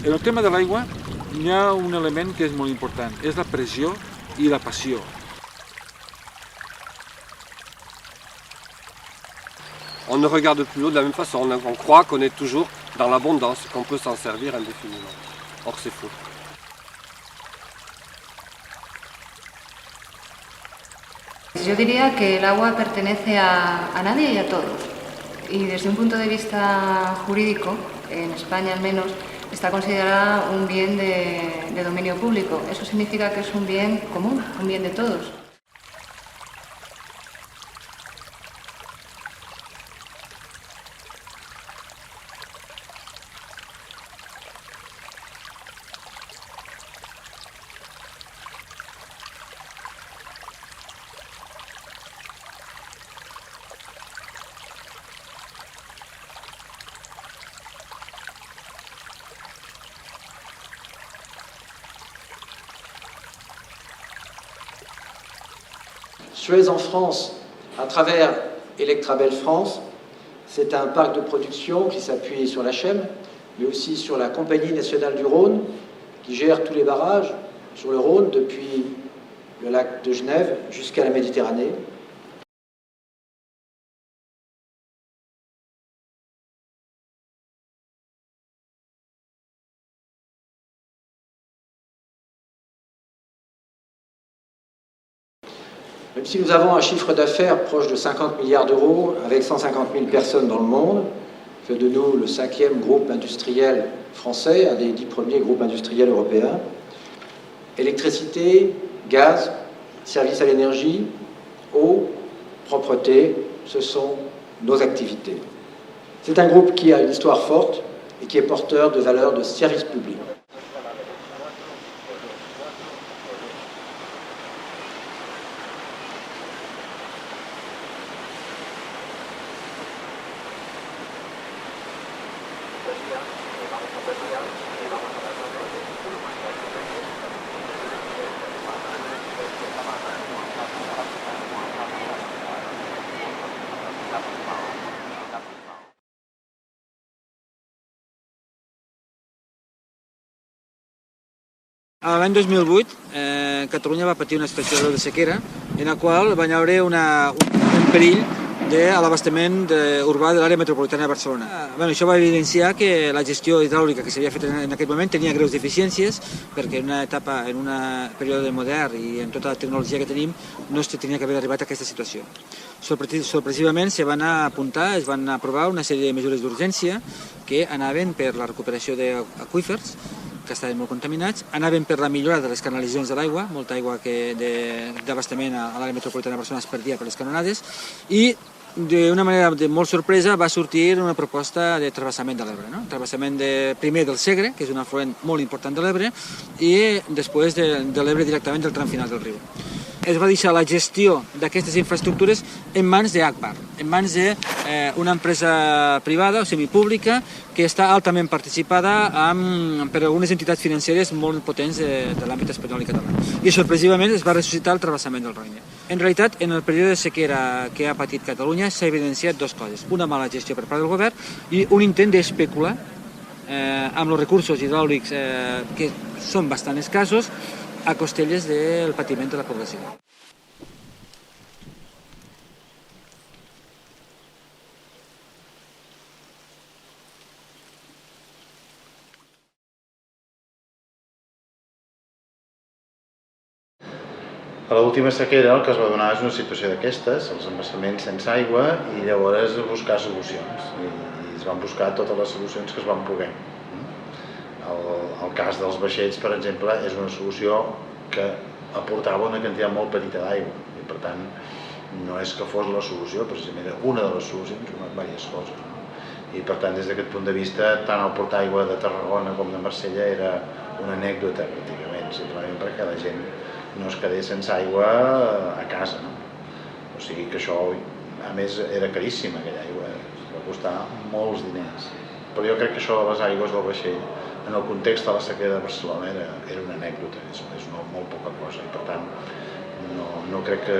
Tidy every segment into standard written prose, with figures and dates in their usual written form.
En el tema de l'aigua hi ha un element que és molt important, és la pressió i la passió. On ne regarde plus l'eau de la même façon, on croit qu'on est toujours dans l'abondance, qu'on peut s'en servir indéfiniment. Or c'est faux. Yo diría que el agua pertenece a nadie y a todos. Y desde un punto de vista jurídico, en España al menos, está considerada un bien de dominio público. Eso significa que es un bien común, un bien de todos. Suez en France, à travers Electrabel France, c'est un parc de production qui s'appuie sur la Chem, mais aussi sur la Compagnie nationale du Rhône, qui gère tous les barrages sur le Rhône depuis le lac de Genève jusqu'à la Méditerranée. Même si nous avons un chiffre d'affaires proche de 50 milliards d'euros, avec 150 000 personnes dans le monde, fait de nous le 5e groupe industriel français, un des 10 premiers groupes industriels européens. Électricité, gaz, services à l'énergie, eau, propreté, ce sont nos activités. C'est un groupe qui a une histoire forte et qui est porteur de valeurs de service public. L'any 2008, Catalunya va patir una situació de sequera en la qual va haver un perill de l'abastament urbà de l'àrea metropolitana de Barcelona. Això va evidenciar que la gestió hidràulica que s'havia fet en aquell moment tenia greus deficiències, perquè en una etapa, en un període modern i en tota la tecnologia que tenim, no es tenia que haver arribat a aquesta situació. Sorpresivament es van aprovar una sèrie de mesures d'urgència que anaven per la recuperació d'aqüífers, que estaven molt contaminats, anaven per la millora de les canalitzacions de l'aigua, molta aigua d'abastament a l'àrea metropolitana de Barcelona es perdia per les canonades, i d'una manera molt sorpresa va sortir una proposta de travessament de l'Ebre, travessament primer del Segre, que és un afluent molt important de l'Ebre, i després de l'Ebre directament del tram final del riu. Es va deixar la gestió d'aquestes infraestructures en mans d'Agbar, en mans d'una empresa privada o semipública que està altament participada per algunes entitats financeres molt potents de l'àmbit espanyol i català. I sorpresivament es va ressuscitar el travessament del Roine. En realitat, en el període de sequera que ha patit Catalunya s'ha evidenciat dues coses. Una mala gestió per part del govern i un intent d'especular amb els recursos hidràulics que són bastant escassos a costelles del patiment de la població. A l'última sequera el que es va donar és una situació d'aquestes, els embassaments sense aigua, i llavors buscar solucions. I es van buscar totes les solucions que es van poder. El cas dels vaixells, per exemple, és una solució que aportava una quantitat molt petita d'aigua. I per tant, no és que fos la solució, precisament era una de les solucions, diverses coses. I per tant, des d'aquest punt de vista, tant el portar aigua de Tarragona com de Marsella era una anècdota, pràcticament, simplement perquè la gent no es quedés sense aigua a casa. O sigui que això, a més, era caríssima, aquella aigua, va costar molts diners. Però jo crec que això de les aigües del vaixell, en el context de la sequera de Barcelona, era una anècdota, és molt poca cosa, i per tant no crec que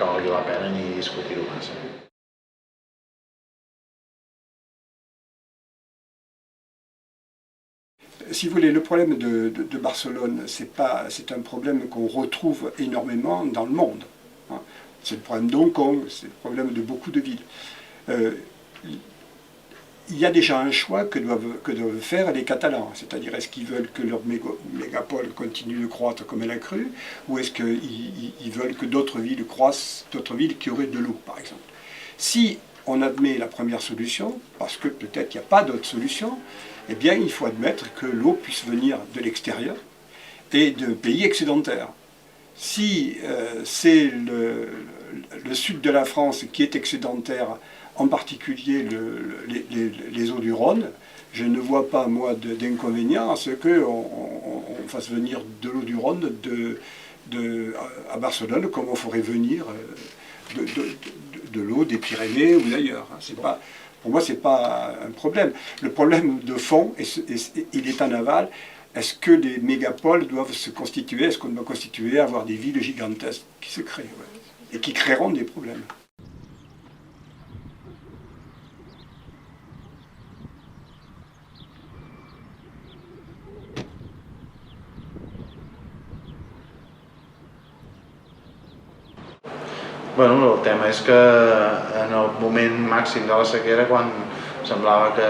valgui la pena ni discutir-ho massa. si vous voulez, le problème de Barcelone, c'est un problème qu'on retrouve énormément dans le monde. Hein. C'est le problème d'Hong Kong, c'est le problème de beaucoup de villes. Il y a déjà un choix que doivent faire les Catalans, c'est-à-dire est-ce qu'ils veulent que leur mégapole continue de croître comme elle a cru, ou est-ce qu'ils veulent que d'autres villes croissent, d'autres villes qui auraient de l'eau, par exemple. Si on admet la première solution, parce que peut-être qu'il n'y a pas d'autre solution, eh bien il faut admettre que l'eau puisse venir de l'extérieur et de pays excédentaires. Si c'est le sud de la France qui est excédentaire, en particulier les eaux du Rhône, je ne vois pas, moi, d'inconvénient à ce qu'on fasse venir de l'eau du Rhône à Barcelone, comme on ferait venir de l'eau des Pyrénées ou d'ailleurs. Pour moi, ce n'est pas un problème. Le problème de fond, il est en aval. Est-ce que les mégapoles doivent se constituer? Est-ce qu'on doit constituer, avoir des villes gigantesques qui se créent, et qui créeront des problèmes? Bueno, el tema és que en el moment màxim de la sequera, quan semblava que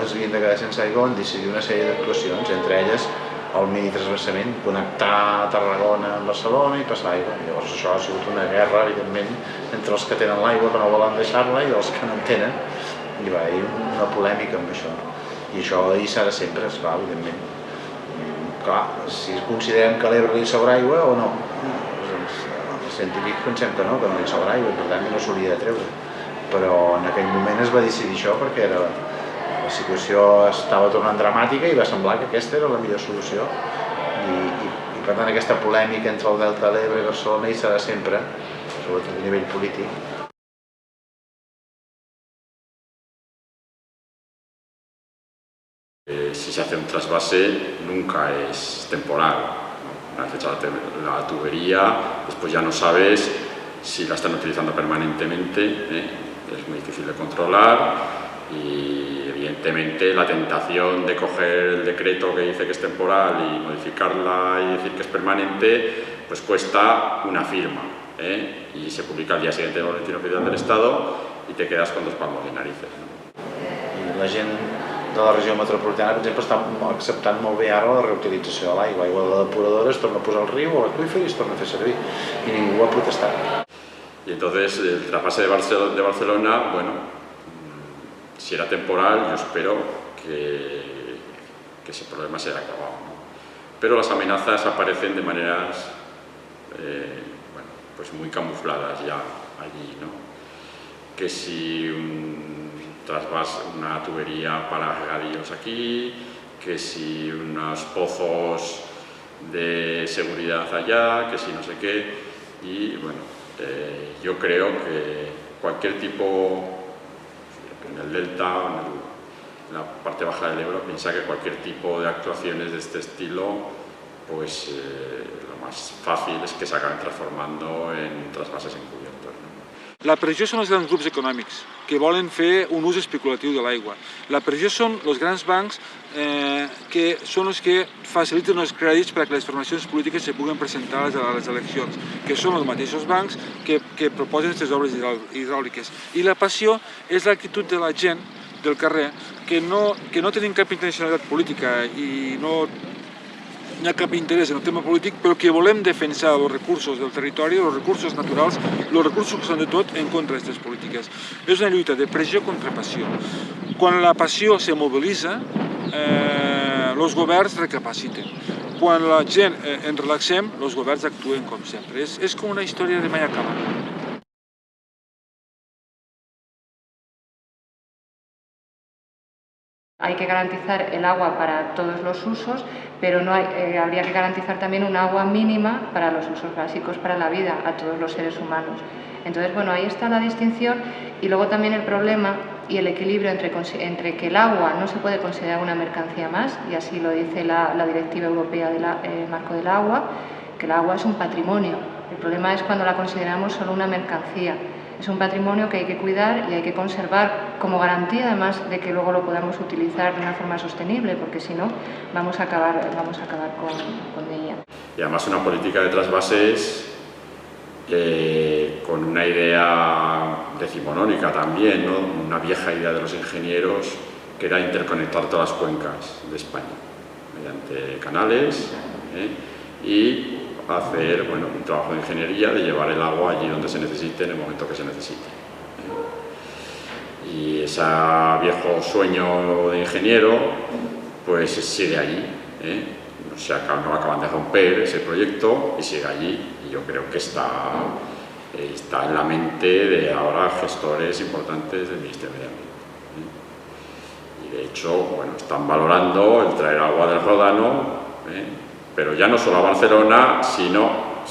es havien de quedar sense aigua, van decidir una sèrie d'actuacions, entre elles el mini transvasament, connectar Tarragona amb Barcelona i passar aigua. Llavors això ha sigut una guerra, evidentment, entre els que tenen l'aigua, que no volen deixar-la, i els que no en tenen. I va haver una polèmica amb això. I això hi serà sempre, esclar, evidentment. Clar, si considerem que a l'Ebre li sobra aigua o no. Els científics pensem que no hi sobra aigua, per tant no s'hauria de treure. Però en aquell moment es va decidir això perquè la situació estava tornant dramàtica i va semblar que aquesta era la millor solució. I per tant aquesta polèmica entre el Delta de l'Ebre i Barcelona hi serà sempre, sobretot a nivell polític. Si se hace un trasvase nunca es temporal. Una vez hecha la tubería, después ya no sabes si la están utilizando permanentemente, es muy difícil de controlar y evidentemente la tentación de coger el decreto que dice que es temporal y modificarla y decir que es permanente, pues cuesta una firma, y se publica al día siguiente en el Boletín Oficial del Estado y te quedas con dos palmos de narices. I la gent de la regió metropolitana, per exemple, està acceptant molt bé ara la reutilització de l'aigua. L'aigua de la depuradora es torna a posar al riu o a l'aqüífer i es torna a fer servir. I ningú ha protestat. Y entonces el trasvase de Barcelona, bueno, si era temporal, yo espero que ese problema se haya acabado, ¿no? Pero las amenazas aparecen de maneras bueno, pues muy camufladas ya allí, ¿no? Que si una tubería para regadíos aquí, que si unos pozos de seguridad allá, que si no sé qué. Y bueno, yo creo que cualquier tipo, en el delta o en la parte baja del Ebro, piensa que cualquier tipo de actuaciones de este estilo, pues lo más fácil es que se acaben transformando en trasvases encubiertos, ¿no? La pressió són els grans grups econòmics que volen fer un ús especulatiu de l'aigua. La pressió són els grans bancs que són els que faciliten els crèdits perquè les formacions polítiques se puguen presentar a les eleccions, que són els mateixos bancs que proposen aquestes obres hidràuliques. I la passió és l'actitud de la gent del carrer que no tenen cap intencionalitat política i no hi ha cap interès en el tema polític, però que volem defensar els recursos del territori, els recursos naturals, els recursos que són de tot en contra d'aquestes polítiques. És una lluita de pressió contra passió. Quan la passió se mobilitza, els governs recapaciten. Quan la gent ens relaxem, els governs actuen com sempre. És com una història de mai acabar. Hay que garantizar el agua para todos los usos, pero habría que garantizar también un agua mínima para los usos básicos para la vida, a todos los seres humanos. Entonces, bueno, ahí está la distinción y luego también el problema y el equilibrio entre que el agua no se puede considerar una mercancía más, y así lo dice la Directiva Europea del Marco del Agua, que el agua es un patrimonio. El problema es cuando la consideramos solo una mercancía. Es un patrimonio que hay que cuidar y hay que conservar como garantía, además, de que luego lo podamos utilizar de una forma sostenible, porque si no, vamos a acabar con ella. Y además una política de trasvases con una idea decimonónica también, ¿no? Una vieja idea de los ingenieros que era interconectar todas las cuencas de España mediante canales y hacer un trabajo de ingeniería de llevar el agua allí donde se necesite en el momento que se necesite. Y ese viejo sueño de ingeniero pues sigue allí, no acaban de romper ese proyecto y sigue allí, y yo creo que está en la mente de ahora gestores importantes del Ministerio de Medio Ambiente. Y de hecho, están valorando el traer agua del Ródano, pero ya no solo a Barcelona, sino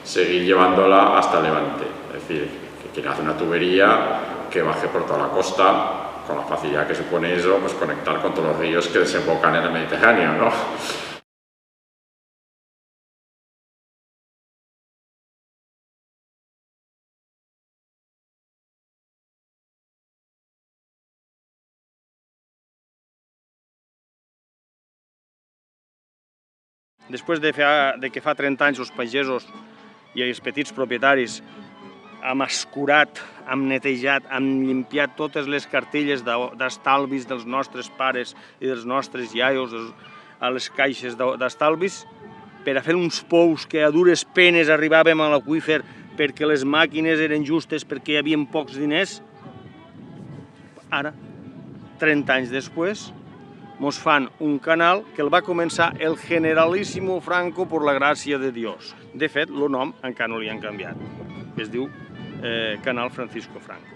seguir llevándola hasta Levante. Es decir, que quieren hacer una tubería que baje por toda la costa, con la facilidad que supone eso, pues conectar con todos los ríos que desembocan en el Mediterráneo, ¿no? Després de que fa 30 anys els pagesos i els petits propietaris hem escurat, hem netejat, hem limpiat totes les cartilles d'estalvis dels nostres pares i dels nostres iaios a les caixes d'estalvis per a fer uns pous que a dures penes arribàvem a l'aqüífer perquè les màquines eren justes, perquè hi havia pocs diners, ara, 30 anys després, ens fan un canal que el va començar el generalíssimo Franco por la gràcia de Dios. De fet, el nom encara no li han canviat. Es diu Canal Francisco Franco.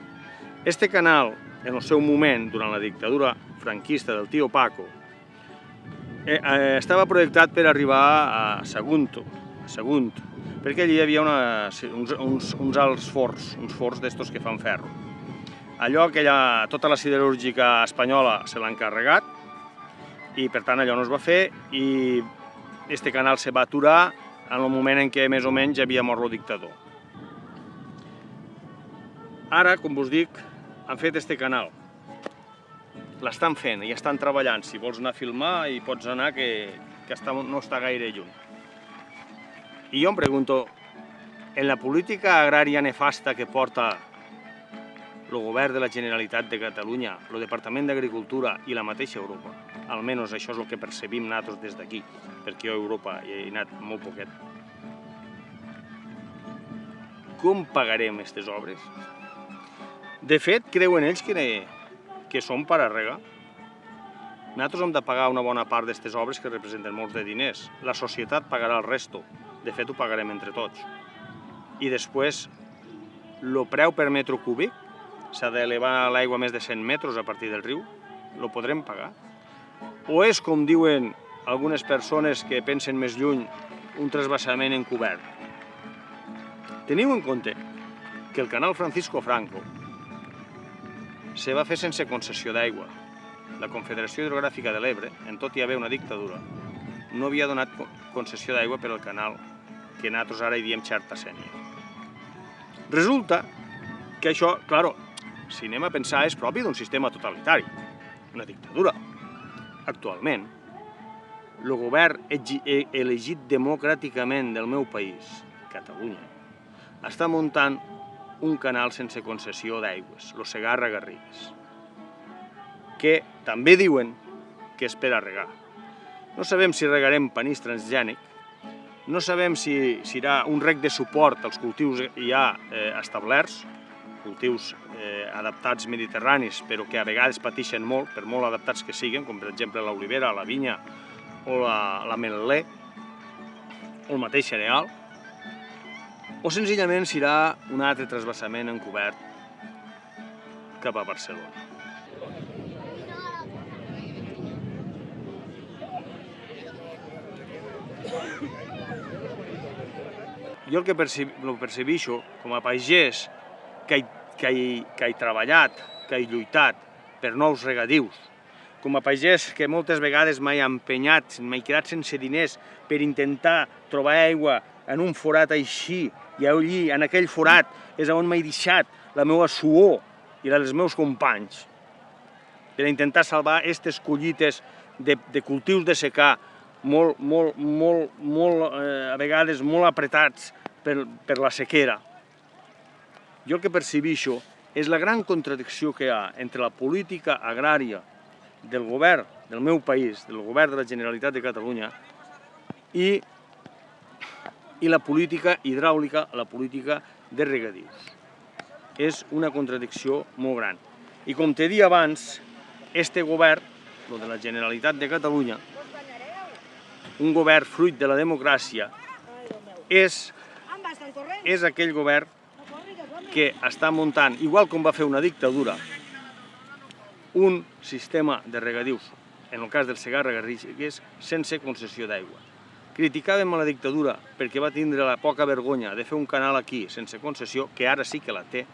Este canal, en el seu moment, durant la dictadura franquista del tio Paco, estava projectat per arribar a Sagunt, perquè allí hi havia uns alts forns, uns forns d'estos que fan ferro. Allò que tota la siderúrgica espanyola se l'ha encarregat, i per tant allò no es va fer, i este canal se va aturar en el moment en què més o menys havia mort el dictador. Ara, com us dic, han fet este canal. L'estan fent i estan treballant. Si vols anar a filmar hi pots anar, que no està gaire lluny. I jo em pregunto, en la política agrària nefasta que porta el govern de la Generalitat de Catalunya, el Departament d'Agricultura i la mateixa Europa, almenys això és el que percebim nosaltres des d'aquí, perquè jo a Europa hi he anat molt poquet. Com pagarem aquestes obres? De fet, creuen ells que són per a regar. Nosaltres hem de pagar una bona part d'aquestes obres que representen molts de diners. La societat pagarà el resto. De fet, ho pagarem entre tots. I després, el preu per metre cúbic, s'ha d'elevar l'aigua més de 100 metres a partir del riu, lo podrem pagar? O és, com diuen algunes persones que pensen més lluny, un trasbassament encobert? Teniu en compte que el canal Francisco Franco se va fer sense concessió d'aigua. La Confederació Hidrogràfica de l'Ebre, en tot hi haver una dictadura, no havia donat concessió d'aigua per al canal que nosaltres ara hi diem xarxa Sénia. Resulta que això, clar, si anem a pensar, és propi d'un sistema totalitari, una dictadura. Actualment, el govern elegit democràticament del meu país, Catalunya, està muntant un canal sense concessió d'aigües, el Segarra-Garrigues, que també diuen que és per a regar. No sabem si regarem panís transgènic, no sabem si serà un reg de suport als cultius ja establerts, cultius adaptats mediterranis, però que a vegades pateixen molt, per molt adaptats que siguin, com per exemple l'olivera, la vinya o l'ametler, o el mateix cereal, o senzillament serà un altre trasbassament encobert cap a Barcelona. Jo el que percebeixo com a pagès que he treballat, que he lluitat per nous regadius, com a pagès que moltes vegades m'he empenyat, m'he quedat sense diners per intentar trobar aigua en un forat així I allí, en aquell forat, és on m'he deixat la meva suor i la dels meus companys per intentar salvar aquestes collites de cultius de secà a vegades molt apretats per la sequera. Jo el que percebeixo és la gran contradicció que hi ha entre la política agrària del govern del meu país, del govern de la Generalitat de Catalunya, i la política hidràulica, la política de regadius. És una contradicció molt gran. I com t'he dit abans, este govern, el de la Generalitat de Catalunya, un govern fruit de la democràcia, és aquell govern que està muntant, igual com va fer una dictadura, un sistema de regadius, en el cas del Segarra-Garrigues, sense concessió d'aigua. Criticàvem a la dictadura perquè va tindre la poca vergonya de fer un canal aquí sense concessió, que ara sí que la té,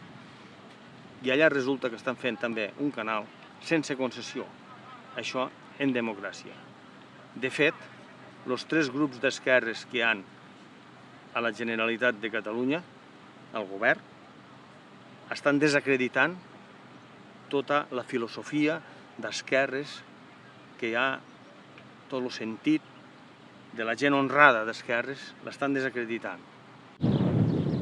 i allà resulta que estan fent també un canal sense concessió. Això en democràcia. De fet, els tres grups d'esquerres que hi ha a la Generalitat de Catalunya, al govern, estan desacreditant tota la filosofia d'esquerres que hi ha, tot el sentit de la gent honrada d'esquerres, l'estan desacreditant.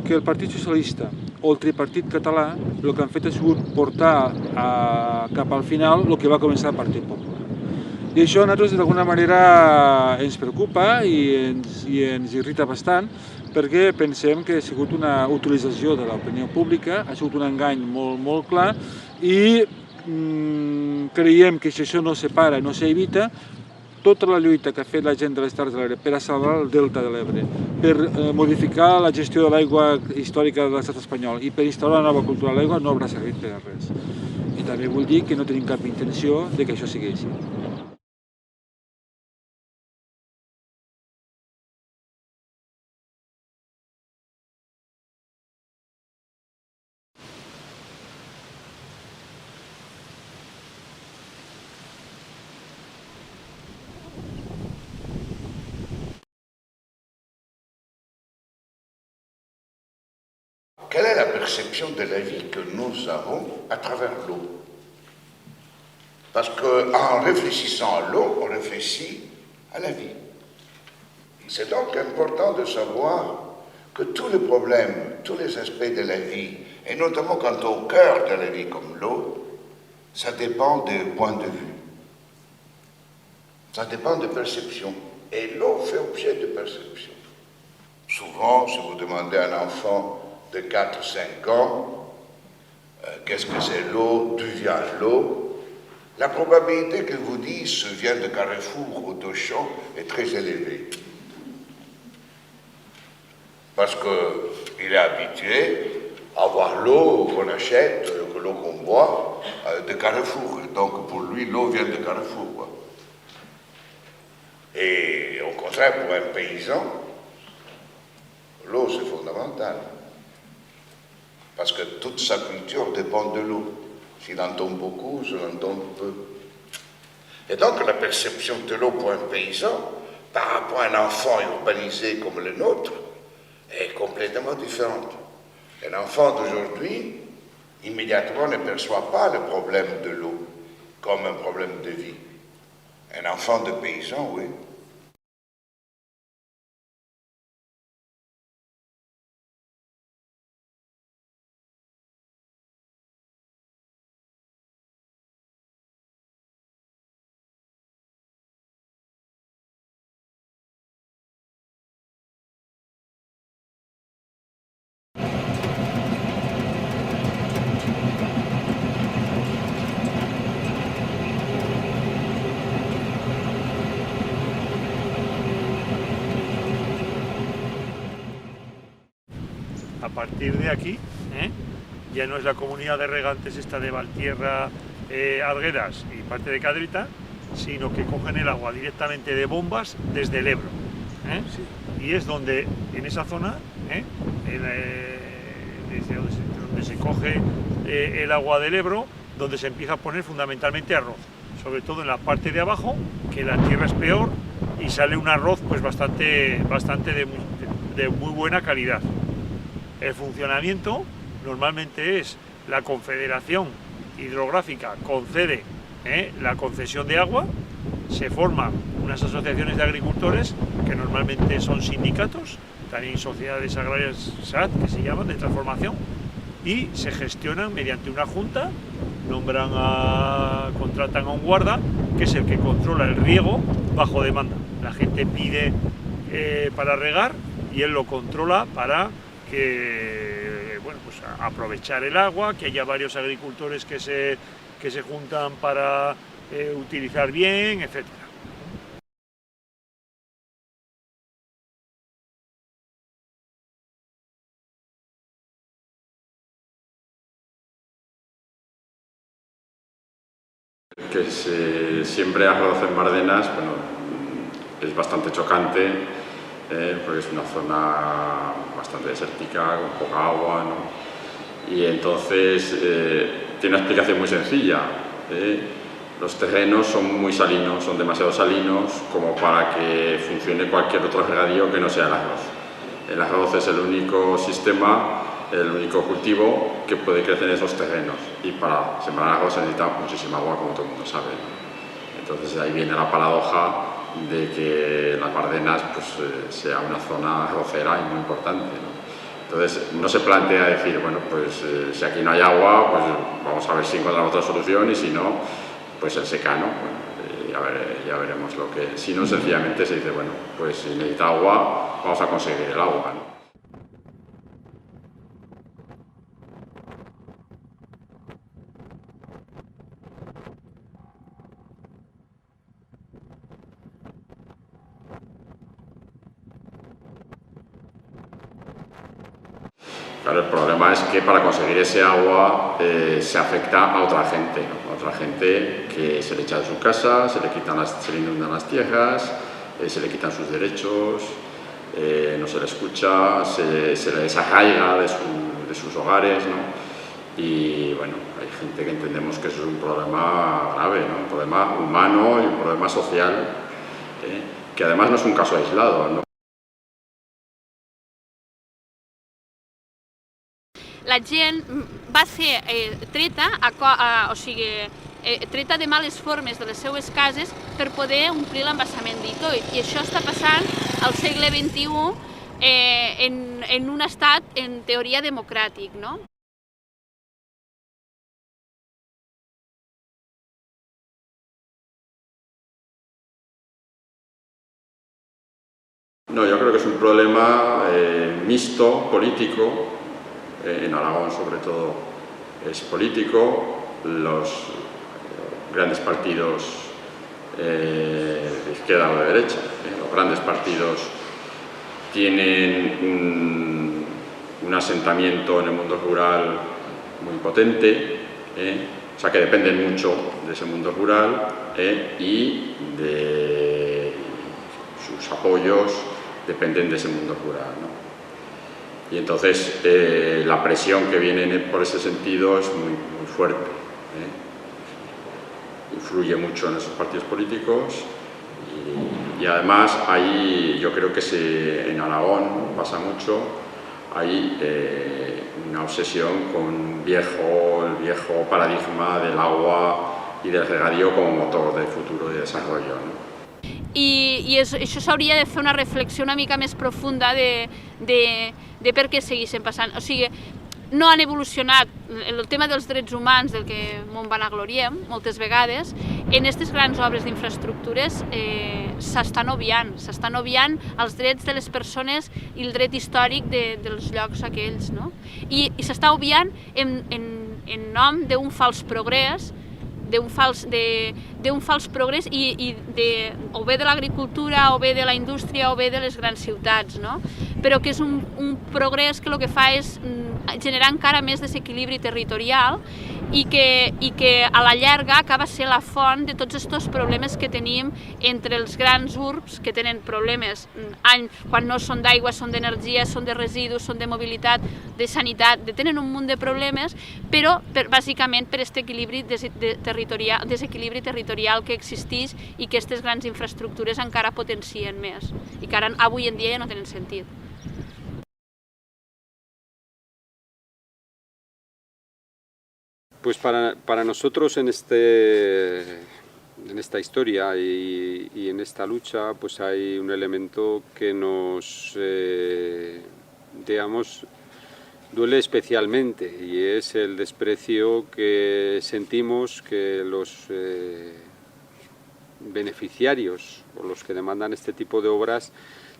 Que el Partit Socialista o el tripartit català el que han fet ha sigut portar cap al final el que va començar el Partit Popular. I això a nosaltres d'alguna manera ens preocupa i ens irrita bastant, perquè pensem que ha sigut una utilització de l'opinió pública, ha sigut un engany molt clar, i creiem que si això no se para, no s'evita, tota la lluita que ha fet la gent de les Terres de l'Ebre per a salvar el delta de l'Ebre, per modificar la gestió de l'aigua històrica de l'estat espanyol i per instaurar una nova cultura de l'aigua no haurà servit per a res. I també vull dir que no tenim cap intenció de que això sigui així. Quelle est la perception de la vie que nous avons à travers l'eau? Parce qu'en réfléchissant à l'eau, on réfléchit à la vie. C'est donc important de savoir que tous les problèmes, tous les aspects de la vie, et notamment quant au cœur de la vie comme l'eau, ça dépend des points de vue. Ça dépend de perception. Et l'eau fait objet de perception. Souvent, si vous demandez à un enfant de 4 ou 5 ans, qu'est-ce que c'est l'eau, d'où vient l'eau, la probabilité qu'il vous dise « je viens de Carrefour ou d'Auchan » est très élevée. Parce qu'il est habitué à voir l'eau qu'on achète, l'eau qu'on boit, de Carrefour. Donc pour lui, l'eau vient de Carrefour, quoi. Et au contraire, pour un paysan, l'eau c'est fondamental. Parce que toute sa culture dépend de l'eau. S'il en tombe beaucoup, s'il en tombe peu. Et donc la perception de l'eau pour un paysan, par rapport à un enfant urbanisé comme le nôtre, est complètement différente. Un enfant d'aujourd'hui, immédiatement ne perçoit pas le problème de l'eau comme un problème de vie. Un enfant de paysan, oui. A partir de aquí, ya no es la comunidad de regantes esta de Valtierra, Alguedas y parte de Cadrita, sino que cogen el agua directamente de bombas desde el Ebro. Sí. Y es donde, en esa zona, donde se coge el agua del Ebro, donde se empieza a poner fundamentalmente arroz, sobre todo en la parte de abajo, que la tierra es peor y sale un arroz pues bastante de muy buena calidad. El funcionamiento normalmente es la Confederación Hidrográfica concede la concesión de agua, se forman unas asociaciones de agricultores que normalmente son sindicatos, también sociedades agrarias SAT que se llaman de transformación, y se gestionan mediante una junta, contratan a un guarda que es el que controla el riego bajo demanda. La gente pide para regar y él lo controla para que, bueno, pues aprovechar el agua, que haya varios agricultores que se juntan para utilizar bien, etc. Que se siembre arroz en Bardenas, bueno, es bastante chocante, porque es una zona bastante desértica, con poca agua, ¿no? Y entonces tiene una explicación muy sencilla. Los terrenos son muy salinos, son demasiado salinos como para que funcione cualquier otro regadío que no sea el arroz. El arroz es el único sistema, el único cultivo que puede crecer en esos terrenos, y para sembrar arroz se necesita muchísima agua, como todo el mundo sabe. Entonces ahí viene la paradoja de que las Bardenas pues, sea una zona arrocera y muy importante, ¿no? Entonces no se plantea decir, bueno, pues si aquí no hay agua, pues vamos a ver si encontramos otra solución, y si no, pues el secano. Bueno, ya veremos lo que... Si no, sencillamente se dice, bueno, pues si necesita agua, vamos a conseguir el agua, ¿no? Claro, el problema es que para conseguir ese agua se afecta a otra gente, ¿no? A otra gente que se le echa de su casa, se le inundan las tierras, se le quitan sus derechos, no se le escucha, se le desarraiga de sus hogares, ¿no? Y bueno, hay gente que entendemos que eso es un problema grave, ¿no? Un problema humano y un problema social, que además no es un caso aislado, ¿no? La gent va ser treta, treta de males formes de les seues cases per poder omplir l'embassament d'Itoit. I això està passant al segle XXI en un estat, en teoria, democràtic, no? No, yo creo que es un problema mixto, político. En Aragón, sobre todo, es político. Los grandes partidos de izquierda o de derecha, los grandes partidos tienen un asentamiento en el mundo rural muy potente, o sea que dependen mucho de ese mundo rural y de sus apoyos dependen de ese mundo rural, ¿no? Y entonces la presión que viene por ese sentido es muy fuerte. Influye mucho en esos partidos políticos y además ahí yo creo que en Aragón pasa mucho, hay una obsesión con el viejo paradigma del agua y del regadío como motor de futuro y desarrollo, ¿no? I això s'hauria de fer una reflexió una mica més profunda de per què segueixen passant. O sigui, no han evolucionat el tema dels drets humans, del que ens vanagloriem moltes vegades, en aquestes grans obres d'infraestructures s'estan obviant els drets de les persones i el dret històric dels llocs aquells, no? I s'està obviant en nom d'un fals progrés, d'un fals progrés o bé de l'agricultura, o bé de la indústria, o bé de les grans ciutats, no? Però que és un progrés que el que fa és generar encara més desequilibri territorial i que a la llarga acaba sent la font de tots aquests problemes que tenim entre els grans urbs, que tenen problemes, quan no són d'aigua, són d'energia, són de residus, són de mobilitat, de sanitat, tenen un munt de problemes, però bàsicament per aquest desequilibri territorial que existeix i que aquestes grans infraestructures encara potencien més i que ara avui en dia ja no tenen sentit. Pues para nosotros en esta historia y en esta lucha pues hay un elemento que nos, digamos, duele especialmente, y es el desprecio que sentimos que los beneficiarios o los que demandan este tipo de obras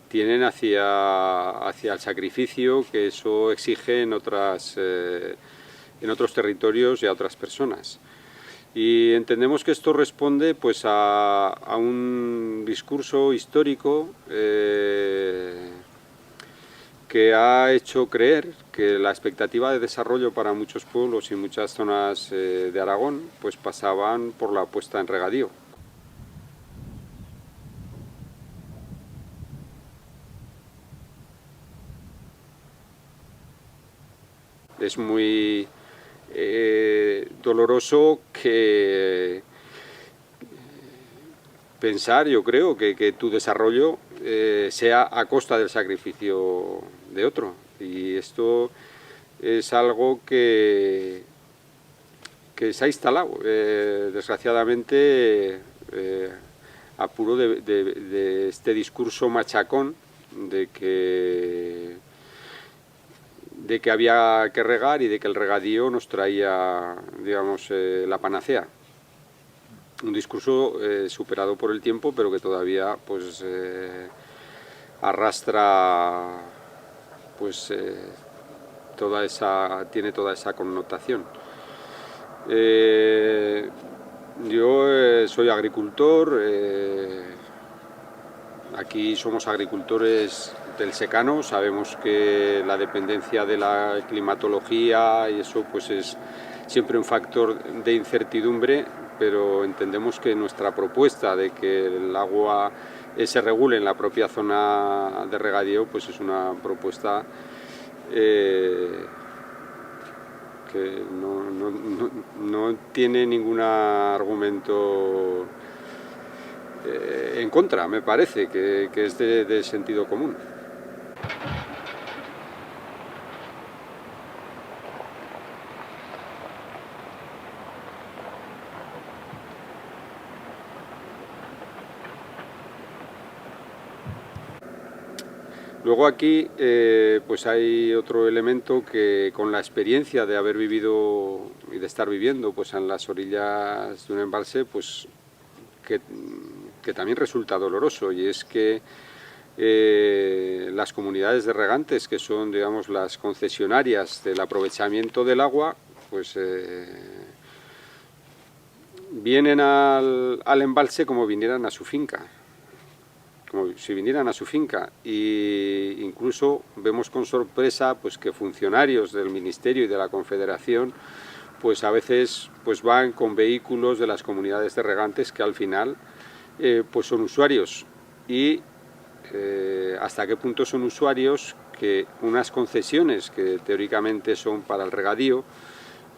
tienen hacia el sacrificio que eso exige en otros territorios y a otras personas. Y entendemos que esto responde pues a un discurso histórico que ha hecho creer que la expectativa de desarrollo para muchos pueblos y muchas zonas de Aragón pues pasaban por la puesta en regadío. Es muy doloroso que pensar, yo creo, que tu desarrollo sea a costa del sacrificio de otro. Y esto es algo que se ha instalado, desgraciadamente, a puro de este discurso machacón de que había que regar y de que el regadío nos traía, digamos, la panacea. Un discurso superado por el tiempo, pero que todavía pues arrastra pues tiene toda esa connotación. Yo soy agricultor, aquí somos agricultores del secano, sabemos que la dependencia de la climatología y eso pues es siempre un factor de incertidumbre, pero entendemos que nuestra propuesta de que el agua se regule en la propia zona de regadío pues es una propuesta que no tiene ningún argumento en contra, me parece, que es de sentido común. Luego aquí pues hay otro elemento que con la experiencia de haber vivido y de estar viviendo pues en las orillas de un embalse pues que también resulta doloroso, y es que las comunidades de regantes, que son, digamos, las concesionarias del aprovechamiento del agua, pues vienen al embalse como vinieran a su finca, como si vinieran a su finca, y incluso vemos con sorpresa pues que funcionarios del Ministerio y de la Confederación pues a veces pues van con vehículos de las comunidades de regantes que al final pues son usuarios, y hasta qué punto son usuarios que unas concesiones que teóricamente son para el regadío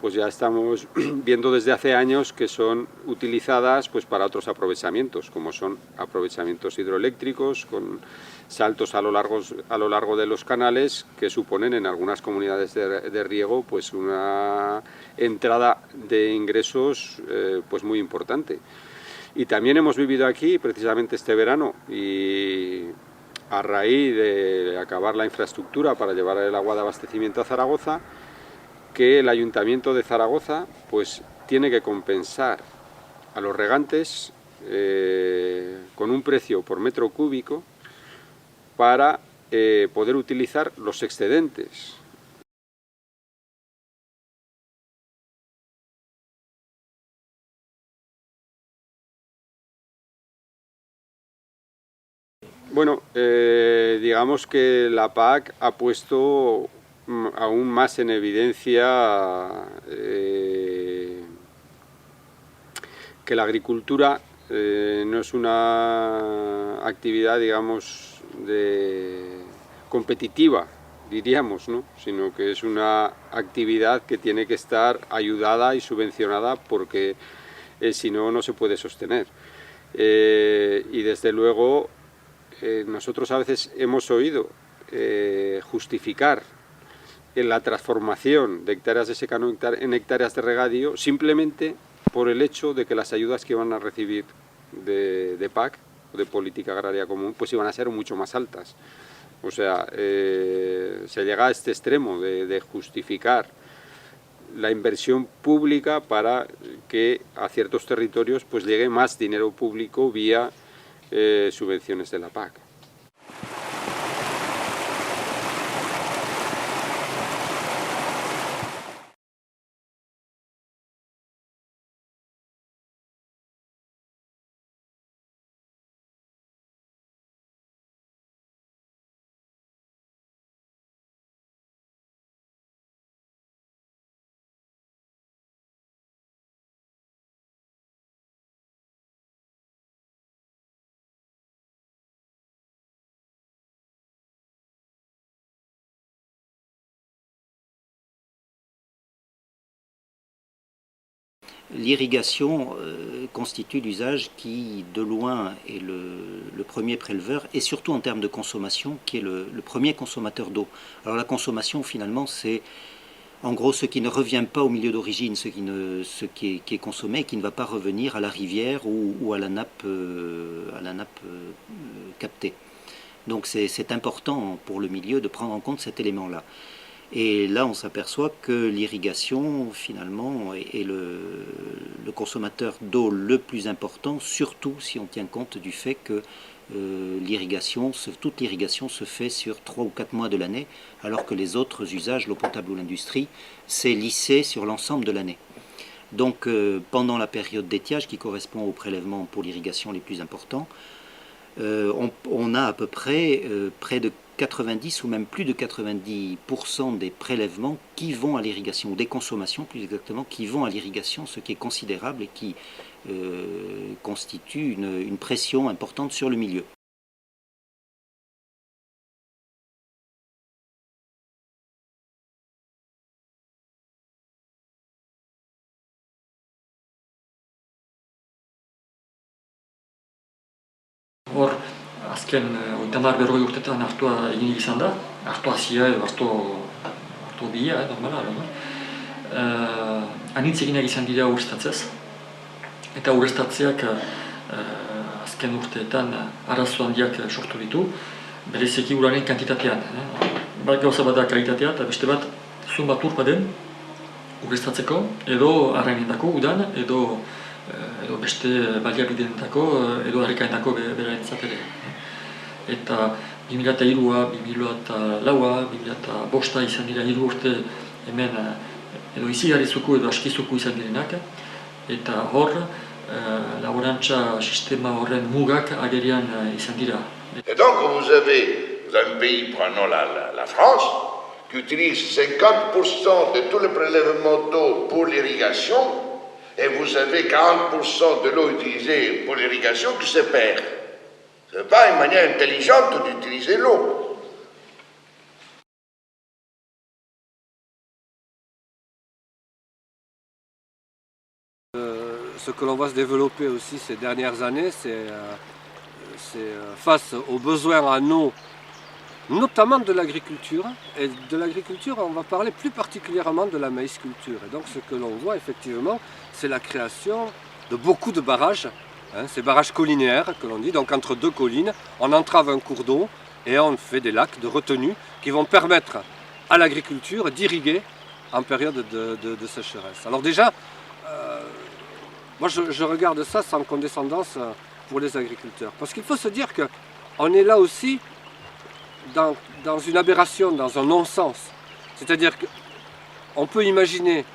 pues ya estamos viendo desde hace años que son utilizadas pues para otros aprovechamientos, como son aprovechamientos hidroeléctricos con saltos a lo largo de los canales, que suponen en algunas comunidades de riego pues una entrada de ingresos pues muy importante. Y también hemos vivido aquí precisamente este verano, y a raíz de acabar la infraestructura para llevar el agua de abastecimiento a Zaragoza, que el Ayuntamiento de Zaragoza pues tiene que compensar a los regantes con un precio por metro cúbico para poder utilizar los excedentes. Bueno, digamos que la PAC ha puesto aún más en evidencia que la agricultura no es una actividad, digamos, competitiva, diríamos, ¿no? Sino que es una actividad que tiene que estar ayudada y subvencionada, porque si no, no se puede sostener. Y desde luego nosotros a veces hemos oído justificar en la transformación de hectáreas de secano en hectáreas de regadío simplemente por el hecho de que las ayudas que van a recibir de PAC, de Política Agraria Común, pues iban a ser mucho más altas. O sea, se llega a este extremo de justificar la inversión pública para que a ciertos territorios pues llegue más dinero público vía subvenciones de la PAC. L'irrigation constitue l'usage qui, de loin, est le premier préleveur, et surtout en termes de consommation, qui est le premier consommateur d'eau. Alors la consommation, finalement, c'est en gros ce qui ne revient pas au milieu d'origine, ce qui est consommé et qui ne va pas revenir à la rivière ou à la nappe captée. Donc c'est important pour le milieu de prendre en compte cet élément-là. Et là, on s'aperçoit que l'irrigation, finalement, est le consommateur d'eau le plus important, surtout si on tient compte du fait que toute l'irrigation se fait sur 3 ou 4 mois de l'année, alors que les autres usages, l'eau potable ou l'industrie, c'est lissé sur l'ensemble de l'année. Donc, pendant la période d'étiage, qui correspond aux prélèvements pour l'irrigation les plus importants, on a à peu près près de 90 ou même plus de 90% des prélèvements qui vont à l'irrigation, ou des consommations plus exactement, qui vont à l'irrigation, ce qui est considérable et qui constitue une pression importante sur le milieu. Azken, 30-40 urtetan hartua egin izan da, hartua zia edo hartu bia, normala, anitz eginak izan dira urreztatzez, eta urreztatzeak azken urteetan arazo handiak sortu ditu, bereziki uraren kantitatean. Bat gauza bat da kalitatea, eta beste bat zun bat urpa den urreztatzeko, edo arrainendako udan, edo beste baliabideenetako, edo harrikaenetako beraentzat ere. Eta 2003a, 2004a, 2005a izan dira 3 urte hemen edo izigarrizuko edo askizuko izan direnak, eta hor laborantza sistema horren mugak agerian izan dira. Et donc vous avez un pays, prenons la France, qui utilise 50% de tous les prélèvements d'eau pour l'irrigation, et vous avez 40% de l'eau utilisée pour l'irrigation qui se perd. Ce n'est pas une manière intelligente d'utiliser l'eau. Ce que l'on voit se développer aussi ces dernières années, c'est face aux besoins en eau, notamment de l'agriculture. Et de l'agriculture, on va parler plus particulièrement de la maïsculture. Et donc ce que l'on voit effectivement, c'est la création de beaucoup de barrages. Ces barrages collinaires que l'on dit, donc entre 2 collines, on entrave un cours d'eau et on fait des lacs de retenue qui vont permettre à l'agriculture d'irriguer en période de sécheresse. Alors déjà, moi je regarde ça sans condescendance pour les agriculteurs, parce qu'il faut se dire qu'on est là aussi dans une aberration, dans un non-sens. C'est-à-dire qu'on peut imaginer,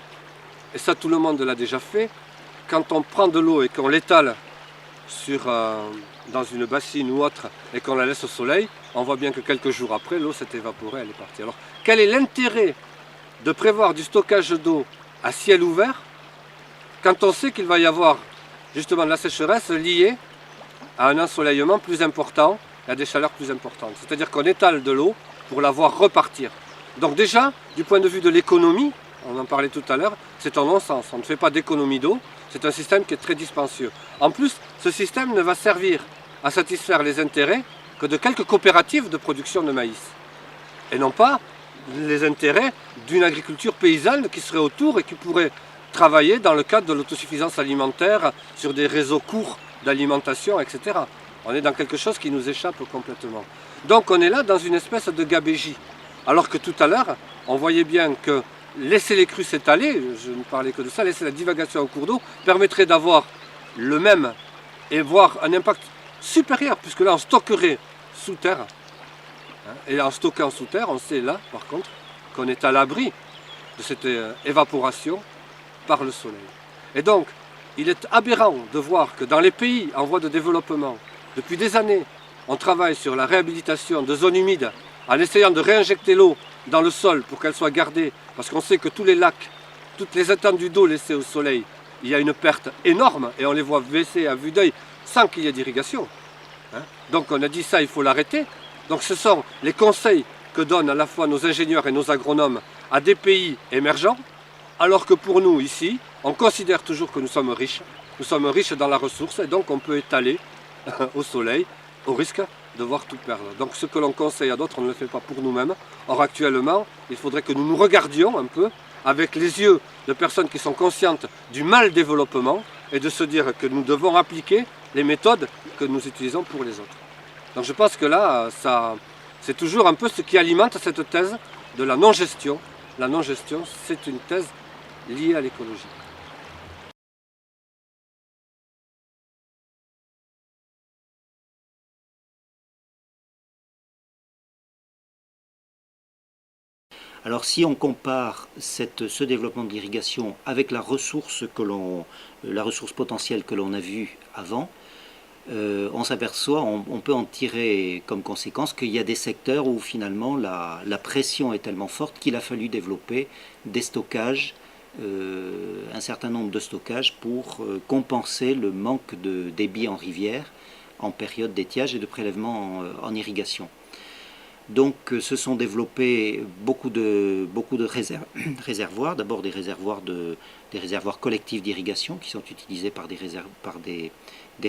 et ça tout le monde l'a déjà fait, quand on prend de l'eau et qu'on l'étale dans une bassine ou autre et qu'on la laisse au soleil, on voit bien que quelques jours après, l'eau s'est évaporée, elle est partie. Alors, quel est l'intérêt de prévoir du stockage d'eau à ciel ouvert quand on sait qu'il va y avoir justement de la sécheresse liée à un ensoleillement plus important et à des chaleurs plus importantes? C'est-à-dire qu'on étale de l'eau pour la voir repartir. Donc déjà, du point de vue de l'économie, on en parlait tout à l'heure, c'est un non-sens. On ne fait pas d'économie d'eau. C'est un système qui est très dispendieux. En plus, ce système ne va servir à satisfaire les intérêts que de quelques coopératives de production de maïs. Et non pas les intérêts d'une agriculture paysanne qui serait autour et qui pourrait travailler dans le cadre de l'autosuffisance alimentaire sur des réseaux courts d'alimentation, etc. On est dans quelque chose qui nous échappe complètement. Donc on est là dans une espèce de gabégie. Alors que tout à l'heure, on voyait bien que laisser les crues s'étaler, je ne parlais que de ça, laisser la divagation en cours d'eau, permettrait d'avoir le même et voire un impact supérieur, puisque là on stockerait sous terre. Et en stockant sous terre, on sait là, par contre, qu'on est à l'abri de cette évaporation par le soleil. Et donc, il est aberrant de voir que dans les pays en voie de développement, depuis des années, on travaille sur la réhabilitation de zones humides en essayant de réinjecter l'eau dans le sol pour qu'elle soit gardée, parce qu'on sait que tous les lacs, toutes les étendues d'eau laissées au soleil, il y a une perte énorme et on les voit baisser à vue d'œil sans qu'il y ait d'irrigation. Donc on a dit ça, il faut l'arrêter. Donc ce sont les conseils que donnent à la fois nos ingénieurs et nos agronomes à des pays émergents, alors que pour nous ici, on considère toujours que nous sommes riches dans la ressource et donc on peut étaler au soleil au risque de voir tout perdre. Donc ce que l'on conseille à d'autres, on ne le fait pas pour nous-mêmes. Or actuellement, il faudrait que nous nous regardions un peu avec les yeux de personnes qui sont conscientes du mal développement et de se dire que nous devons appliquer les méthodes que nous utilisons pour les autres. Donc je pense que là, c'est toujours un peu ce qui alimente cette thèse de la non-gestion. La non-gestion, c'est une thèse liée à l'écologie. Alors si on compare ce développement de l'irrigation avec la ressource potentielle que l'on a vue avant, on s'aperçoit, on peut en tirer comme conséquence qu'il y a des secteurs où finalement la pression est tellement forte qu'il a fallu développer des stockages, un certain nombre de stockages pour compenser le manque de débit en rivière en période d'étiage et de prélèvement en irrigation. Donc se sont développés beaucoup de réservoirs, d'abord des réservoirs collectifs d'irrigation qui sont utilisés par des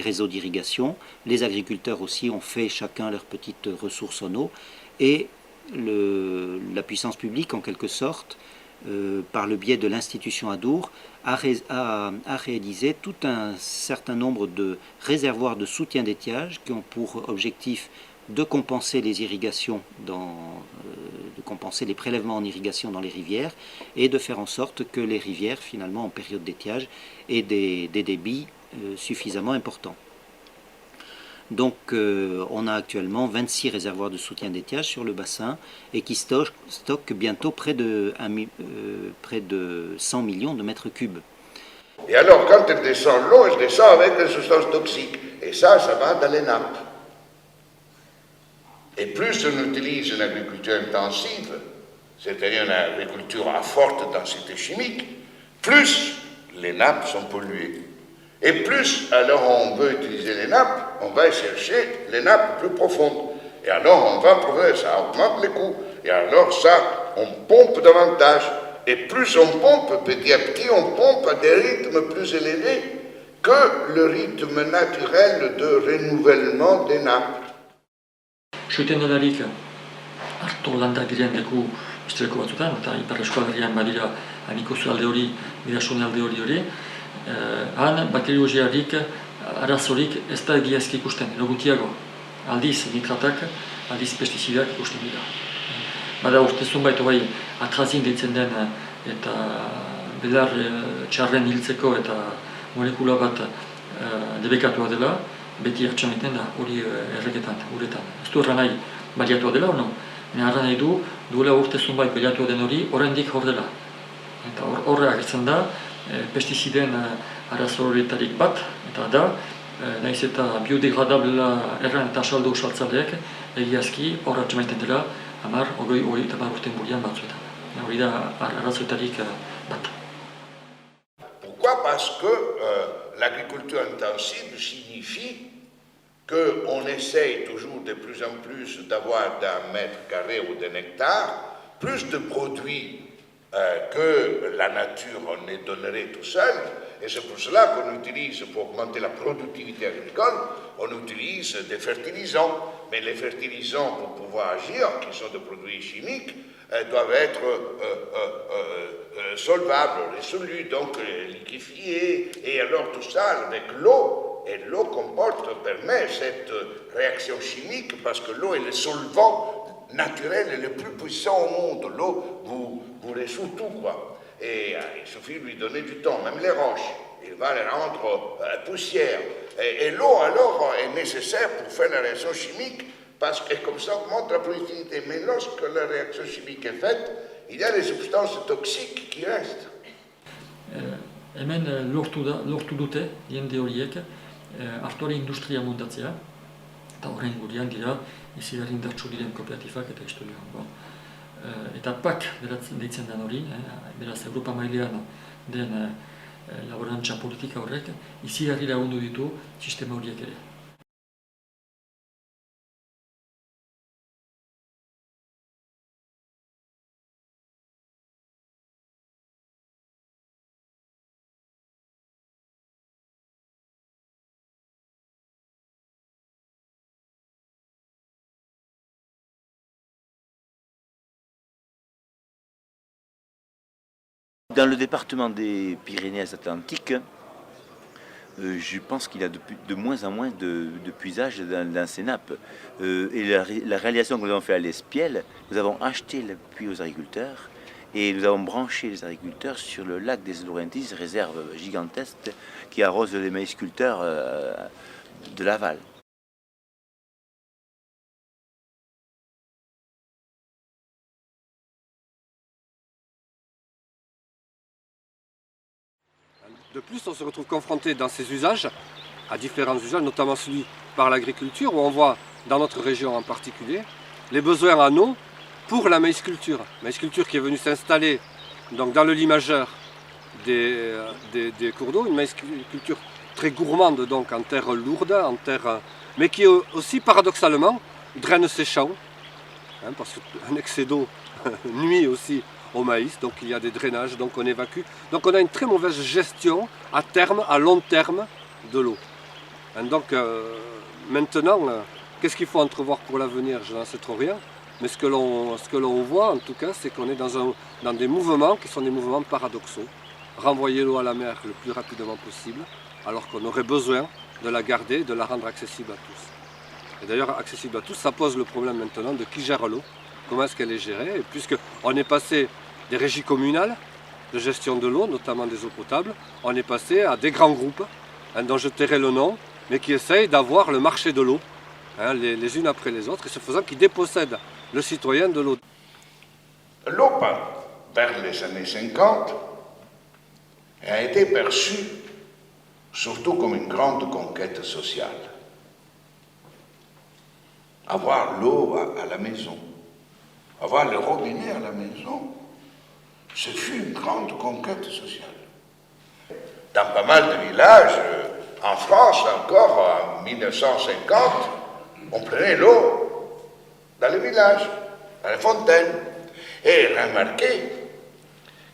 réseaux d'irrigation. Les agriculteurs aussi ont fait chacun leur petite ressource en eau et la puissance publique en quelque sorte, par le biais de l'institution Adour, a réalisé tout un certain nombre de réservoirs de soutien d'étiage qui ont pour objectif de compenser les irrigations, de compenser les prélèvements en irrigation dans les rivières et de faire en sorte que les rivières, finalement, en période d'étiage, aient des débits suffisamment importants. Donc on a actuellement 26 réservoirs de soutien d'étiage sur le bassin et qui stockent bientôt près de 100 millions de mètres cubes. Et alors quand elle descend l'eau, elle descend avec des substances toxiques. Et ça va dans les nappes. Et plus on utilise une agriculture intensive, c'est-à-dire une agriculture à forte densité chimique, plus les nappes sont polluées. Et plus alors on veut utiliser les nappes, on va chercher les nappes plus profondes. Et alors on va trouver, ça augmente les coûts. Et alors ça, on pompe davantage. Et plus on pompe, petit à petit, on pompe à des rythmes plus élevés que le rythme naturel de renouvellement des nappes. Sueten delarik harto landak diren leku estreko batzutan, eta ipar eskualdean badira amikozu alde hori, bidasune alde hori, han bakteriologiarik arazorik ez da egiazki ikusten, gutiago. Aldiz nitratak, aldiz pestizidak ikusten dira. Bada urte zunbait bai atrazin deitzen den eta belar txarren hiltzeko eta molekula bat debekatua dela, beti hartxameten da, hori erreketan, uretan. Ez du erran nahi baliatua dela, no? Erran nahi duela urte zunbait baliatua den hori, oraindik hor dela. Eta horre agertzen da, pestiziden arazo horretarik bat, eta da, nahiz eta biodegradabla erran eta saldo saltzaleak, egiazki hor hartxameten dela, 10-20 urten burian batzuetan. Hori da arazoetarik bat. Pourquoi? Parce que l'agriculture intensive signifie qu'on essaye toujours de plus en plus d'avoir d'un mètre carré ou d'un hectare plus de produits que la nature en est donnerait tout seul. Et c'est pour cela qu'on utilise, pour augmenter la productivité agricole, on utilise des fertilisants. Mais les fertilisants, pour pouvoir agir, qui sont des produits chimiques, doivent être solvables, résolus, donc liquéfiés, et alors tout ça avec l'eau, et l'eau permet cette réaction chimique, parce que l'eau est le solvant naturel le plus puissant au monde. L'eau vous résout tout, quoi. Et il suffit de lui donner du temps, même les roches, il va les rendre poussière. Et l'eau, alors, est nécessaire pour faire la réaction chimique, parce que comme ça augmente la productivité. Mais lorsque la réaction chimique est faite, il y a des substances toxiques qui restent. Hemen lortu dute, jende horiek, artore industria montatzea, eta horren gurian dira, izigarri indartsu diren kooperatibak eta historia. Eta PAK deitzen den hori, beraz Europa mailean den laborantza politika horrek, izigarri lagundu ditu sistema horiek ere. Dans le département des Pyrénées-Atlantiques, je pense qu'il y a de moins en moins de puisage dans ces nappes. Et la réalisation que nous avons faite à l'Espiel, nous avons acheté le puits aux agriculteurs et nous avons branché les agriculteurs sur le lac des Laurentis, réserve gigantesque qui arrose les maïsculteurs de Laval. De plus, on se retrouve confronté dans ces usages, à différents usages, notamment celui par l'agriculture, où on voit, dans notre région en particulier, les besoins en eau pour la maïsculture. Maïsculture qui est venue s'installer donc, dans le limageur des cours d'eau, une maïsculture très gourmande donc, en terre lourde, mais qui aussi, paradoxalement, draine ses champs, parce qu'un excès d'eau nuit aussi au maïs, donc il y a des drainages, donc on évacue. Donc on a une très mauvaise gestion à terme, à long terme de l'eau. Donc maintenant, qu'est-ce qu'il faut entrevoir pour l'avenir? Je n'en sais trop rien, mais ce que l'on voit en tout cas, c'est qu'on est dans des mouvements qui sont des mouvements paradoxaux. Renvoyer l'eau à la mer le plus rapidement possible, alors qu'on aurait besoin de la garder, de la rendre accessible à tous. Et d'ailleurs, accessible à tous, ça pose le problème maintenant de qui gère l'eau, comment est-ce qu'elle est gérée, et puisqu'on est passé des régies communales de gestion de l'eau, notamment des eaux potables, on est passé à des grands groupes, dont je tairai le nom, mais qui essayent d'avoir le marché de l'eau, les unes après les autres, et ce faisant qui dépossèdent le citoyen de l'eau. L'eau, vers les années 50, a été perçue surtout comme une grande conquête sociale. Avoir l'eau à la maison, avoir le robinet à la maison, ce fut une grande conquête sociale. Dans pas mal de villages, en France encore, en 1950, on prenait l'eau dans les villages, dans les fontaines. Et remarquez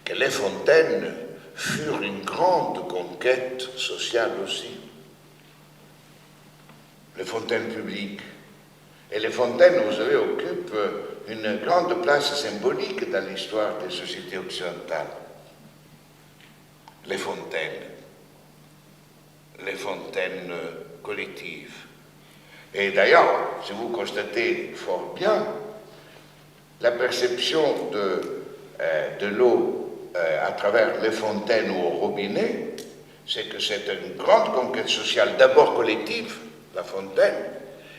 que les fontaines furent une grande conquête sociale aussi. Les fontaines publiques. Et les fontaines, vous savez, occupent une grande place symbolique dans l'histoire des sociétés occidentales. Les fontaines collectives. Et d'ailleurs, si vous constatez fort bien, la perception de l'eau à travers les fontaines ou au robinet, c'est que c'est une grande conquête sociale, d'abord collective, la fontaine,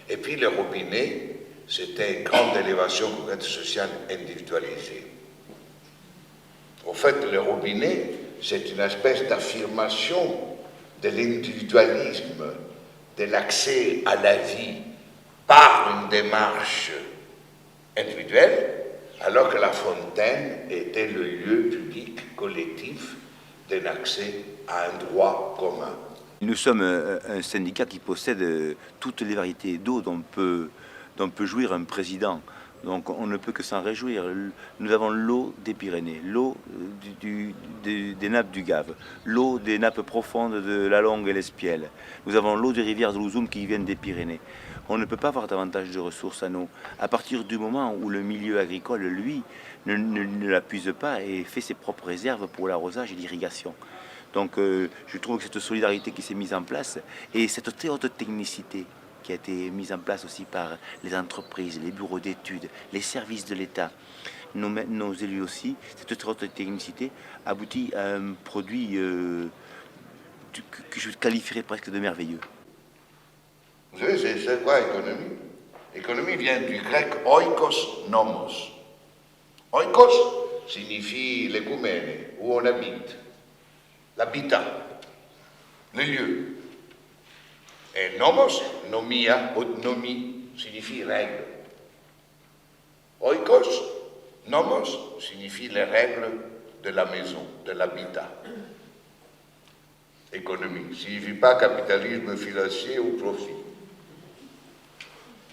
et puis le robinet, c'était une grande élévation, conquête sociale individualisée. Au fait, le robinet, c'est une espèce d'affirmation de l'individualisme, de l'accès à la vie par une démarche individuelle, alors que la fontaine était le lieu public, collectif, d'un accès à un droit commun. Nous sommes un syndicat qui possède toutes les variétés d'eau dont peut jouir un président. Donc on ne peut que s'en réjouir. Nous avons l'eau des Pyrénées, l'eau des nappes du Gave, l'eau des nappes profondes de la Longue et l'Espiel. Nous avons l'eau des rivières de l'Ouzoum qui viennent des Pyrénées. on ne peut pas avoir davantage de ressources en eau. À partir du moment où le milieu agricole, lui, ne l'abuse pas et fait ses propres réserves pour l'arrosage et l'irrigation. Donc je trouve que cette solidarité qui s'est mise en place et cette très haute technicité qui a été mise en place aussi par les entreprises, les bureaux d'études, les services de l'État, nos élus aussi, cette très haute technicité aboutit à un produit que je qualifierais presque de merveilleux. Vous savez, c'est quoi économie? Économie vient du grec oikos nomos. Oikos signifie l'écoumène, où on habite, l'habitat, le lieu. Et nomos, nomia, nomi, signifie règle. Oikos, nomos, signifie les règles de la maison, de l'habitat. Économie ne signifie pas capitalisme financier ou profit.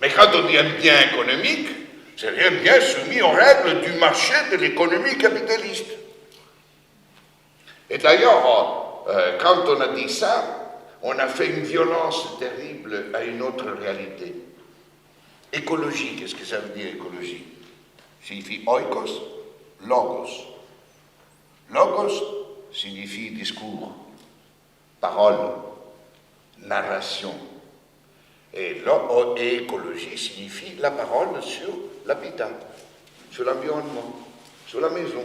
Mais quand on dit un bien économique, c'est un bien soumis aux règles du marché de l'économie capitaliste. Et d'ailleurs, quand on a dit ça, on a fait une violence terrible à une autre réalité. Écologie, qu'est-ce que ça veut dire écologie? Signifie oikos, logos. Logos signifie discours, parole, narration. Et écologie signifie la parole sur l'habitat, sur l'environnement, sur la maison.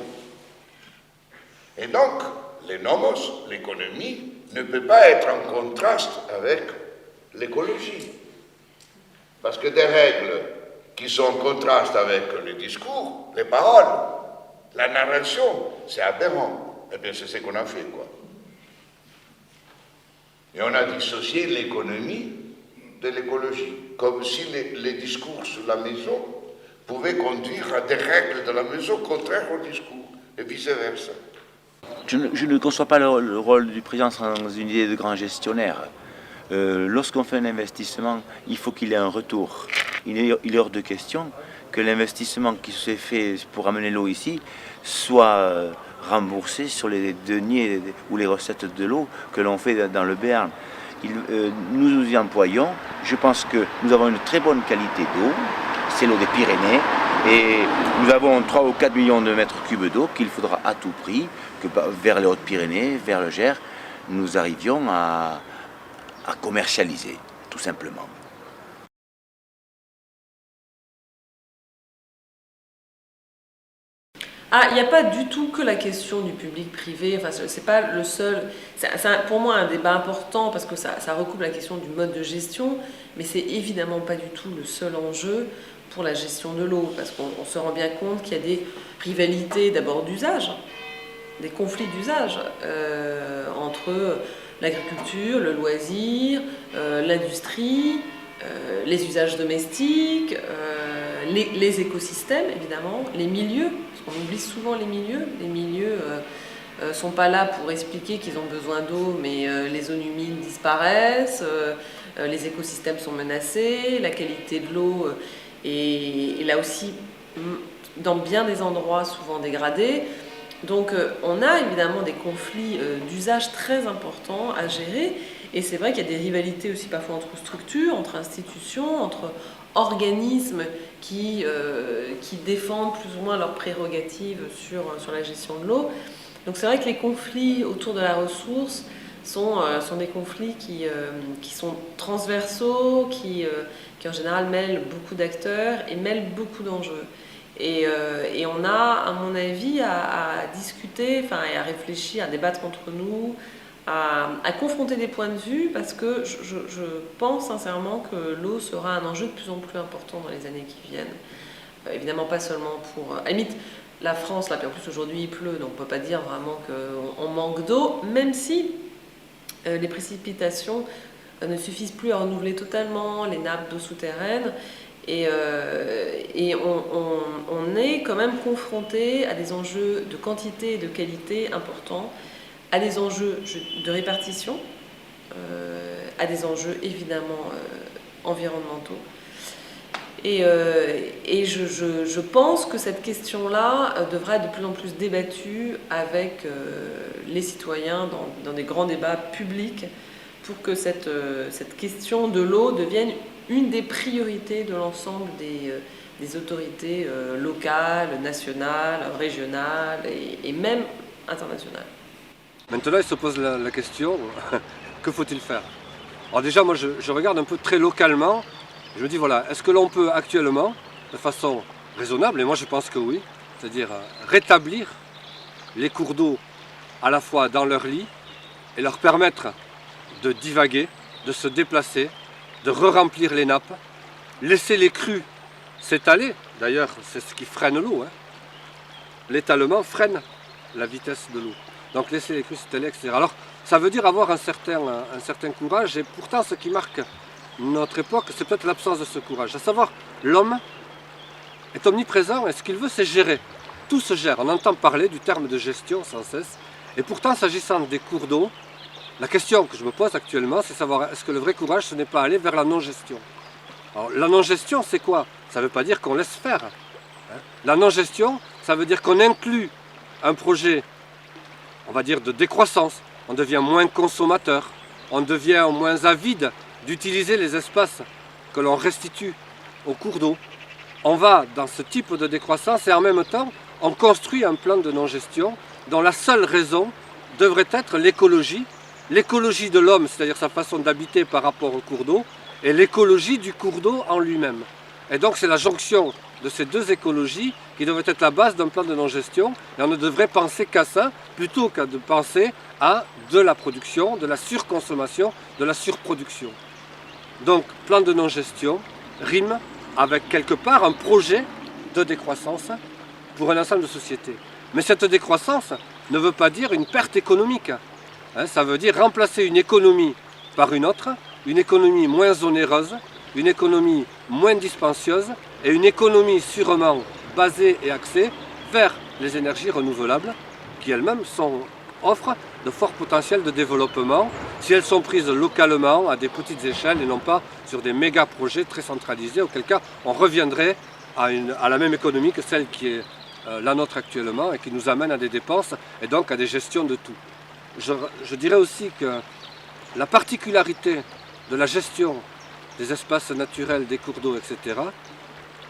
Et donc, les nomos, l'économie, ne peut pas être en contraste avec l'écologie. Parce que des règles qui sont en contraste avec les discours, les paroles, la narration, c'est aberrant. Eh bien, c'est ce qu'on a fait, quoi. Et on a dissocié l'économie de l'écologie, comme si les discours sur la maison pouvaient conduire à des règles de la maison contraires au discours, et vice-versa. Je ne conçois pas le rôle du président sans une idée de grand gestionnaire. Lorsqu'on fait un investissement, il faut qu'il ait un retour. Il est hors de question que l'investissement qui se fait pour amener l'eau ici soit remboursé sur les deniers ou les recettes de l'eau que l'on fait dans le Béarn. Nous nous y employons. Je pense que nous avons une très bonne qualité d'eau. C'est l'eau des Pyrénées. Et nous avons 3 ou 4 millions de mètres cubes d'eau qu'il faudra à tout prix que vers les Hautes-Pyrénées, vers le Gers, nous arrivions à commercialiser, tout simplement. Ah, il n'y a pas du tout que la question du public-privé, enfin, c'est pas le seul. C'est pour moi un débat important parce que ça recoupe la question du mode de gestion, mais c'est évidemment pas du tout le seul enjeu pour la gestion de l'eau, parce qu'on se rend bien compte qu'il y a des rivalités d'abord d'usage, des conflits d'usage entre l'agriculture, le loisir, l'industrie, les usages domestiques, les écosystèmes évidemment, les milieux, parce qu'on oublie souvent les milieux sont pas là pour expliquer qu'ils ont besoin d'eau, mais les zones humides disparaissent, les écosystèmes sont menacés, la qualité de l'eau est là aussi dans bien des endroits souvent dégradée. Donc on a évidemment des conflits d'usage très importants à gérer, et c'est vrai qu'il y a des rivalités aussi parfois entre structures, entre institutions, entre organismes qui défendent plus ou moins leurs prérogatives sur la gestion de l'eau. Donc c'est vrai que les conflits autour de la ressource sont des conflits qui sont transversaux, qui en général mêlent beaucoup d'acteurs et mêlent beaucoup d'enjeux. Et on a, à mon avis, à discuter, et à réfléchir, à débattre entre nous, à confronter des points de vue, parce que je pense sincèrement que l'eau sera un enjeu de plus en plus important dans les années qui viennent. Évidemment pas seulement pour... À la limite, la France, là, puis en plus aujourd'hui il pleut, donc on ne peut pas dire vraiment qu'on manque d'eau, même si les précipitations ne suffisent plus à renouveler totalement les nappes d'eau souterraines. Et on est quand même confronté à des enjeux de quantité et de qualité importants, à des enjeux de répartition, à des enjeux évidemment environnementaux. Et je pense que cette question-là devra être de plus en plus débattue avec les citoyens dans des grands débats publics pour que cette question de l'eau devienne une des priorités de l'ensemble des autorités locales, nationales, régionales et même internationales. Maintenant, il se pose la question, que faut-il faire? Alors déjà, moi, je regarde un peu très localement. Je me dis, voilà, est-ce que l'on peut actuellement, de façon raisonnable, et moi je pense que oui, c'est-à-dire rétablir les cours d'eau à la fois dans leur lit et leur permettre de divaguer, de se déplacer, de re-remplir les nappes, laisser les crues s'étaler. D'ailleurs, c'est ce qui freine l'eau. Hein. L'étalement freine la vitesse de l'eau. Donc laisser les crues s'étaler, etc. Alors, ça veut dire avoir un certain courage, et pourtant ce qui marque notre époque, c'est peut-être l'absence de ce courage. À savoir, l'homme est omniprésent et ce qu'il veut, c'est gérer. Tout se gère. On entend parler du terme de gestion sans cesse. Et pourtant, s'agissant des cours d'eau, la question que je me pose actuellement, c'est savoir est-ce que le vrai courage, ce n'est pas aller vers la non-gestion. Alors, la non-gestion, c'est quoi? Ça ne veut pas dire qu'on laisse faire. Hein. La non-gestion, ça veut dire qu'on inclut un projet, on va dire, de décroissance. On devient moins consommateur, on devient moins avide d'utiliser les espaces que l'on restitue aux cours d'eau. On va dans ce type de décroissance et en même temps, on construit un plan de non-gestion dont la seule raison devrait être l'écologie de l'homme, c'est-à-dire sa façon d'habiter par rapport au cours d'eau, et l'écologie du cours d'eau en lui-même. Et donc c'est la jonction de ces deux écologies qui devrait être la base d'un plan de non-gestion, et on ne devrait penser qu'à ça, plutôt qu'à de penser à de la production, de la surconsommation, de la surproduction. Donc plan de non-gestion rime avec quelque part un projet de décroissance pour un ensemble de sociétés. Mais cette décroissance ne veut pas dire une perte économique. Hein, ça veut dire remplacer une économie par une autre, une économie moins onéreuse, une économie moins dispendieuse et une économie sûrement basée et axée vers les énergies renouvelables qui elles-mêmes offrent de forts potentiels de développement si elles sont prises localement à des petites échelles et non pas sur des méga projets très centralisés, auquel cas on reviendrait à la même économie que celle qui est la nôtre actuellement et qui nous amène à des dépenses et donc à des gestions de tout. Je dirais aussi que la particularité de la gestion des espaces naturels, des cours d'eau, etc.,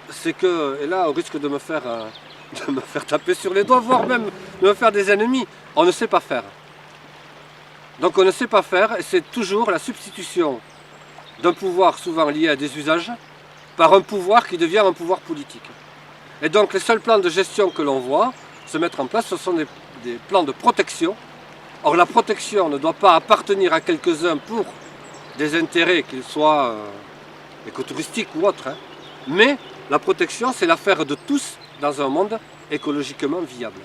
c'est que, et là au risque de me faire taper sur les doigts, voire même de me faire des ennemis, on ne sait pas faire. Donc on ne sait pas faire et c'est toujours la substitution d'un pouvoir souvent lié à des usages par un pouvoir qui devient un pouvoir politique. Et donc les seuls plans de gestion que l'on voit se mettre en place, ce sont des plans de protection. Or la protection ne doit pas appartenir à quelques-uns pour des intérêts, qu'ils soient écotouristiques ou autres, hein. Mais la protection, c'est l'affaire de tous dans un monde écologiquement viable.